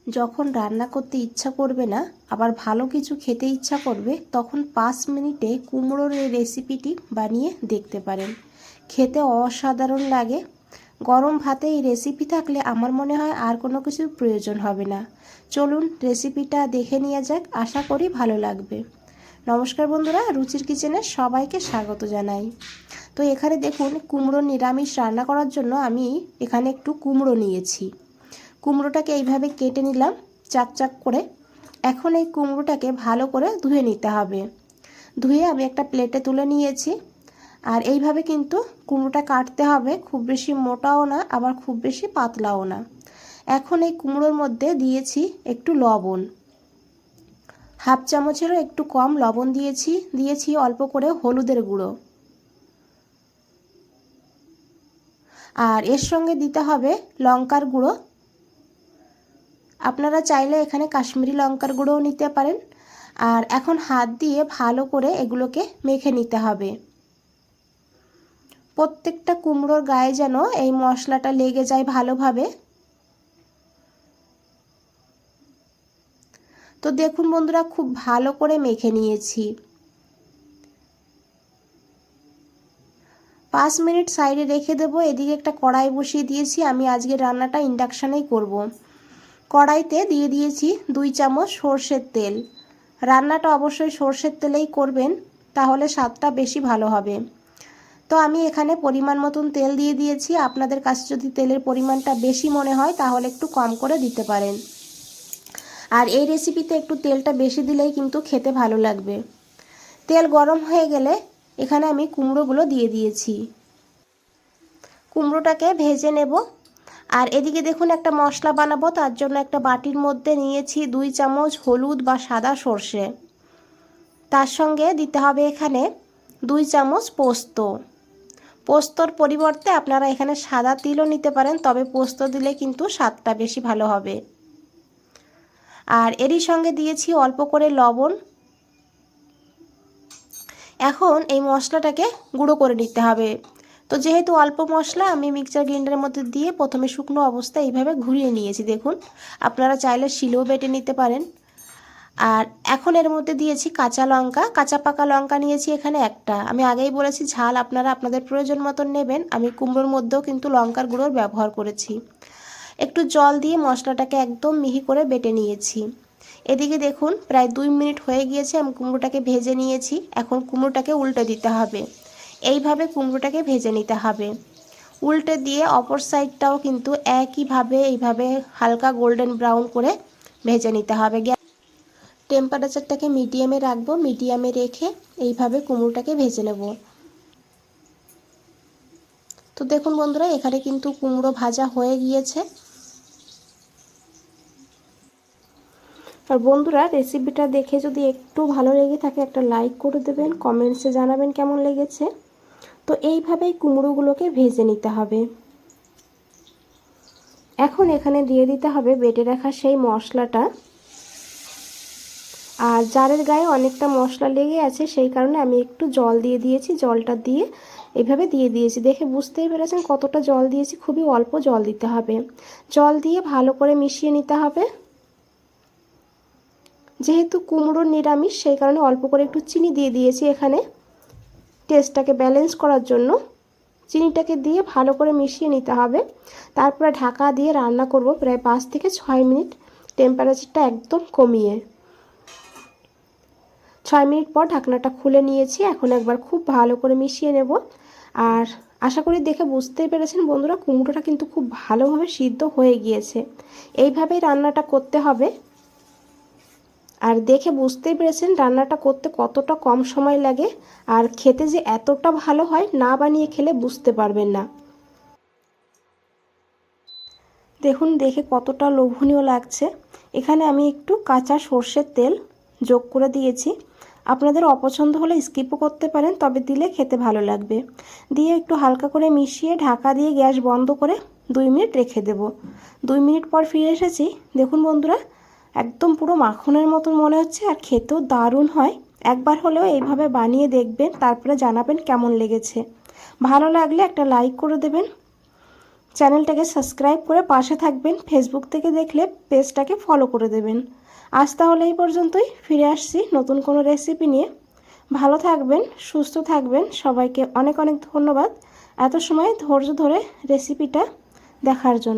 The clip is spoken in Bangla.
যখন রান্না করতে ইচ্ছা করবে না, আবার ভালো কিছু খেতে ইচ্ছা করবে, তখন 5 মিনিটে কুমড়োর এই রেসিপিটি বানিয়ে দেখতে পারেন। খেতে অসাধারণ লাগে। গরম ভাতে এই রেসিপি থাকলে আমার মনে হয় আর কোনো কিছুর প্রয়োজন হবে না। চলুন রেসিপিটা দেখে নেওয়া যাক, আশা করি ভালো লাগবে। নমস্কার বন্ধুরা, রুচির কিচেনে সবাইকে স্বাগত জানাই। তো এখানে দেখুন, কুমড়ো নিরামিষ রান্না করার জন্য আমি এখানে একটু কুমড়ো নিয়েছি। কুমড়োটাকে এইভাবে কেটে নিলাম চাক চাক করে। এখন এই কুমড়োটাকে ভালো করে ধুয়ে নিতে হবে। ধুয়ে আমি একটা প্লেটে তুলে নিয়েছি। আর এইভাবে কিন্তু কুমড়োটা কাটতে হবে, খুব বেশি মোটাও না আবার খুব বেশি পাতলাও না। এখন এই কুমড়োর মধ্যে দিয়েছি একটু লবণ, হাফ চামচেরও একটু কম লবণ দিয়েছি অল্প করে হলুদের গুঁড়ো। আর এর সঙ্গে দিতে হবে লঙ্কার গুঁড়ো। আপনারা চাইলে এখানে কাশ্মীরি লঙ্কার গুঁড়োও নিতে পারেন। আর এখন হাত দিয়ে ভালো করে এগুলোকে মেখে নিতে হবে। প্রত্যেকটা কুমড়োর গায়ে যেন এই মশলাটা লেগে যায় ভালোভাবে। তো দেখুন বন্ধুরা, খুব ভালো করে মেখে নিয়েছি। 5 মিনিট সাইডে রেখে দেবো। এদিকে একটা কড়াই বসিয়ে দিয়েছি। আমি আজকে রান্নাটা ইন্ডাকশানেই করব। কড়াইতে দিয়ে দিয়েছি 2 চামচ সর্ষের তেল। রান্নাটা অবশ্যই সর্ষের তেলেই করবেন, তাহলে স্বাদটা বেশি ভালো হবে। তো আমি এখানে পরিমাণ মতন তেল দিয়ে দিয়েছি। আপনাদের কাছে যদি তেলের পরিমাণটা বেশি মনে হয় তাহলে একটু কম করে দিতে পারেন। আর এই রেসিপিতে একটু তেলটা বেশি দিলেই কিন্তু খেতে ভালো লাগবে। তেল গরম হয়ে গেলে এখানে আমি কুমড়োগুলো দিয়ে দিয়েছি। কুমড়োটাকে ভেজে নেব। আর এদিকে দেখুন, একটা মশলা বানাবো, তার জন্য একটা বাটির মধ্যে নিয়েছি 2 চামচ হলুদ বা সাদা সর্ষে। তার সঙ্গে দিতে হবে এখানে 2 চামচ পোস্ত। পোস্তর পরিবর্তে আপনারা এখানে সাদা তিলও নিতে পারেন, তবে পোস্ত দিলে কিন্তু স্বাদটা বেশি ভালো হবে। আর এরই সঙ্গে দিয়েছি অল্প করে লবণ। এখন এই মশলাটাকে গুঁড়ো করে নিতে হবে। তো যেহেতু অল্প মশলা, আমি মিক্সচার গ্রাইন্ডারের মধ্যে দিয়ে প্রথমে শুকনো অবস্থায় এইভাবে ঘুরিয়ে নিয়েছি। দেখুন, আপনারা চাইলে শিলেও বেটে নিতে পারেন। আর এখন এর মধ্যে দিয়েছি কাঁচা লঙ্কা, কাঁচা পাকা লঙ্কা নিয়েছি এখানে একটা। আমি আগেই বলেছি ঝাল আপনারা আপনাদের প্রয়োজন মতন নেবেন। আমি কুমড়োর মধ্যেও কিন্তু লঙ্কার গুঁড়োর ব্যবহার করেছি। একটু জল দিয়ে মশলাটাকে একদম মিহি করে বেটে নিয়েছি। এদিকে দেখুন, প্রায় 2 মিনিট হয়ে গিয়েছে। আমি কুমড়োটাকে ভেজে নিয়েছি। এখন কুমড়োটাকে উল্টে দিতে হবে। এইভাবে কুমড়োটাকে ভেজে নিতে হবে। উল্টে দিয়ে অপর সাইডটাও কিন্তু একইভাবে এইভাবে হালকা গোল্ডেন ব্রাউন করে ভেজে নিতে হবে। টেম্পারেচারটাকে মিডিয়ামে রাখবো। মিডিয়ামে রেখে এইভাবে কুমড়োটাকে ভেজে নেব। তো দেখুন বন্ধুরা, এখানে কিন্তু কুমড়ো ভাজা হয়ে গিয়েছে। আর বন্ধুরা, রেসিপিটা দেখে যদি একটু ভালো লেগে থাকে একটা লাইক করে দেবেন, কমেন্টসে জানাবেন কেমন লেগেছে। তো এইভাবেই কুমড়োগুলোকে ভেজে নিতে হবে। এখন এখানে দিয়ে দিতে হবে বেটে রাখা সেই মশলাটা। আর জারের গায়ে অনেকটা মশলা লেগে আছে, সেই কারণে আমি একটু জল দিয়ে দিয়েছি। জলটা দিয়ে এইভাবে দিয়ে দিয়েছি। দেখে বুঝতেই পেরেছেন কতটা জল দিয়েছি। খুবই অল্প জল দিতে হবে। জল দিয়ে ভালো করে মিশিয়ে নিতে হবে। যেহেতু কুমড়োর নিরামিষ, সেই কারণে অল্প করে একটু চিনি দিয়ে দিয়েছি এখানে, টেস্টটাকে ব্যালেন্স করার জন্য। চিনিটাকে দিয়ে ভালো করে মিশিয়ে নিতে হবে। তারপরে ঢাকা দিয়ে রান্না করব প্রায় 5 থেকে 6 মিনিট, টেম্পারেচারটা একদম কমিয়ে। 6 মিনিট পর ঢাকনাটা খুলে নিয়েছি। এখন একবার খুব ভালো করে মিশিয়ে নেব। আর আশা করি দেখে বুঝতেই পেরেছেন বন্ধুরা, কুমড়োটা কিন্তু খুব ভালোভাবে সিদ্ধ হয়ে গিয়েছে। এইভাবেই রান্নাটা করতে হবে। আর দেখে বুঝতেই পেরেছেন রান্নাটা করতে কতটা কম সময় লাগে। আর খেতে যে এতটা ভালো হয়, না বানিয়ে খেলে বুঝতে পারবেন না। দেখুন, দেখে কতটা লোভনীয় লাগছে। এখানে আমি একটু কাঁচা সর্ষের তেল যোগ করে দিয়েছি। আপনাদের অপছন্দ হলে স্কিপও করতে পারেন, তবে দিলে খেতে ভালো লাগবে। দিয়ে একটু হালকা করে মিশিয়ে ঢাকা দিয়ে গ্যাস বন্ধ করে 2 মিনিট রেখে দেব। 2 মিনিট পর ফিরে এসেছি। দেখুন বন্ধুরা, একদম পুরো মাখনের মতন মনে হচ্ছে, আর খেতেও দারুণ হয়। একবার হলেও এইভাবে বানিয়ে দেখবেন, তারপরে জানাবেন কেমন লেগেছে। ভালো লাগলে একটা লাইক করে দেবেন। চ্যানেলটাকে সাবস্ক্রাইব করে পাশে থাকবেন। ফেসবুক থেকে দেখলে পেজটাকে ফলো করে দেবেন। আজ তাহলে এই পর্যন্তই, ফিরে আসছি নতুন কোনো রেসিপি নিয়ে। ভালো থাকবেন, সুস্থ থাকবেন। সবাইকে অনেক অনেক ধন্যবাদ এত সময় ধৈর্য ধরে রেসিপিটা দেখার জন্য।